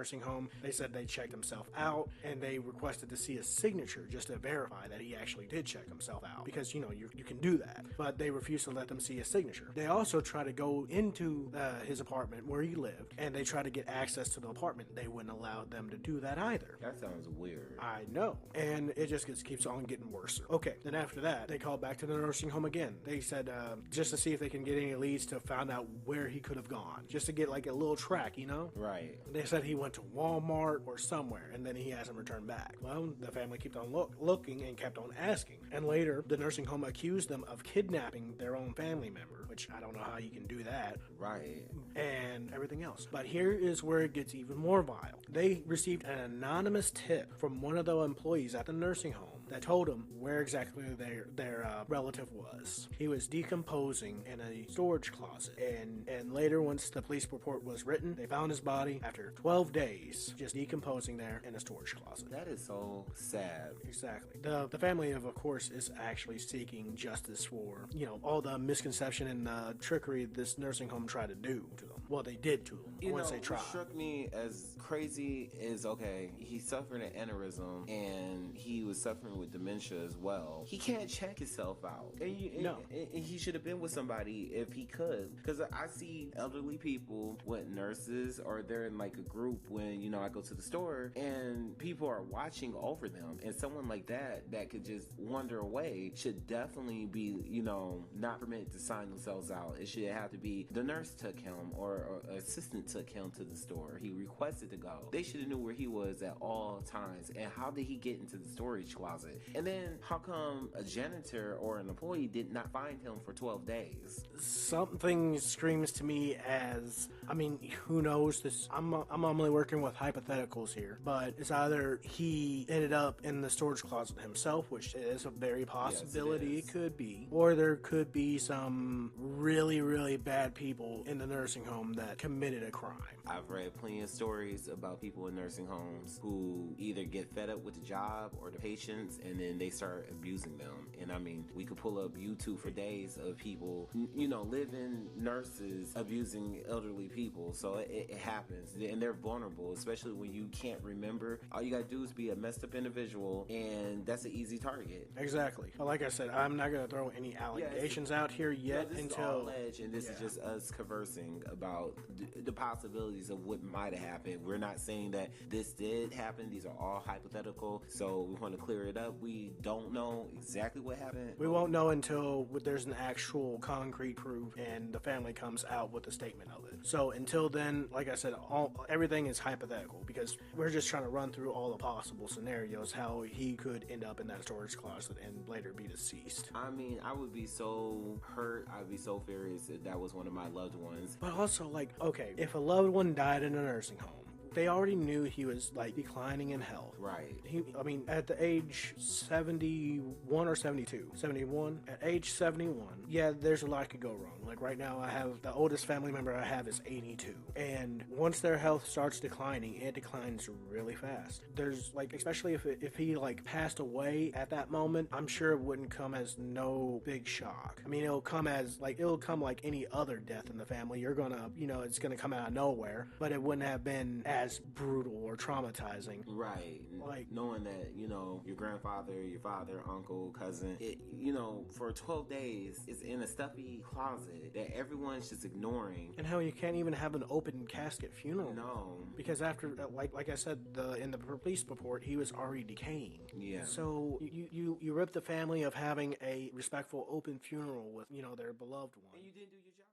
nursing home. They said they checked himself out, and they requested to see a signature just to verify that he actually did check himself out, because you can do that, but they refused to let them see a signature. They also tried to go into his apartment where he lived, and they tried to get access to the apartment. They wouldn't allow them to do that either. That sounds weird. I know, and it just keeps on getting worse. Okay, then after that, they called back to the nursing home again. They said just to see if they can get any leads to find out where he could have gone, just to get like a little track, Right. They said he went to Walmart or somewhere, and then he hasn't returned back. Well, the family kept on looking and kept on asking. And later, the nursing home accused them of kidnapping their own family member, which I don't know how you can do that. Right. And everything else. But here is where it gets even more vile. They received an anonymous tip from one of the employees at the nursing home that told them where exactly their relative was. He was decomposing in a storage closet. And later, once the police report was written, they found his body after 12 days, just decomposing there in a storage closet. That is so sad. Exactly. The family, of course, is actually seeking justice for, all the misconception and trickery this nursing home tried to do to them. Well, they did to them. What tried. struck me as crazy is, okay, he suffered an aneurysm and he was suffering with dementia as well. He can't check himself out. And he should have been with somebody if he could. Because I see elderly people with nurses, or they're in like a group when, I go to the store and people are watching over them. And someone like that could just wander away should definitely be, not permitted to sign themselves out. It should have to be the nurse took him or assistant took him to the store. He requested to go. They should have knew where he was at all times. And how did he get into the storage closet? And then how come a janitor or an employee did not find him for 12 days? Something screams to me as, who knows this? I'm only working with hypotheticals here, but it's either he ended up in the storage closet himself, which is a very possibility. Yes, it could be, or there could be some really, really bad people in the nursing home that committed a crime. I've read plenty of stories about people in nursing homes who either get fed up with the job or the patients, and then they start abusing them. And we could pull up YouTube for days of people, living nurses abusing elderly people. So it happens, and they're vulnerable, especially when you can't remember. All you gotta do is be a messed up individual, and that's an easy target. Exactly. But like I said, I'm not gonna throw any allegations out here yet this until is all alleged, and this is just us conversing about the possibilities of what might have happened. We're not saying that this did happen. These are all hypothetical, so we want to clear it up. We don't know exactly what happened. We won't know until there's an actual concrete proof and the family comes out with a statement of it. So until then, like I said, everything is hypothetical, because we're just trying to run through all the possible scenarios how he could end up in that storage closet and later be deceased. I would be so hurt. I'd be so furious if that was one of my loved ones. But also, okay, if a loved one died in a nursing home, they already knew he was declining in health. Right. At the age 71 or 72, 71, at age 71, yeah, there's a lot could go wrong. Like right now, I have the oldest family member I have is 82. And once their health starts declining, it declines really fast. There's especially if he passed away at that moment, I'm sure it wouldn't come as no big shock. It'll come as like any other death in the family. You're gonna, it's gonna come out of nowhere, but it wouldn't have been as brutal or traumatizing. Right. Knowing that, your grandfather, your father, uncle, cousin, for 12 days is in a stuffy closet that everyone's just ignoring. And how you can't even have an open casket funeral. No. Because after, like I said, in the police report, he was already decaying. Yeah. So you rip the family of having a respectful open funeral with, their beloved one. And you didn't do your job.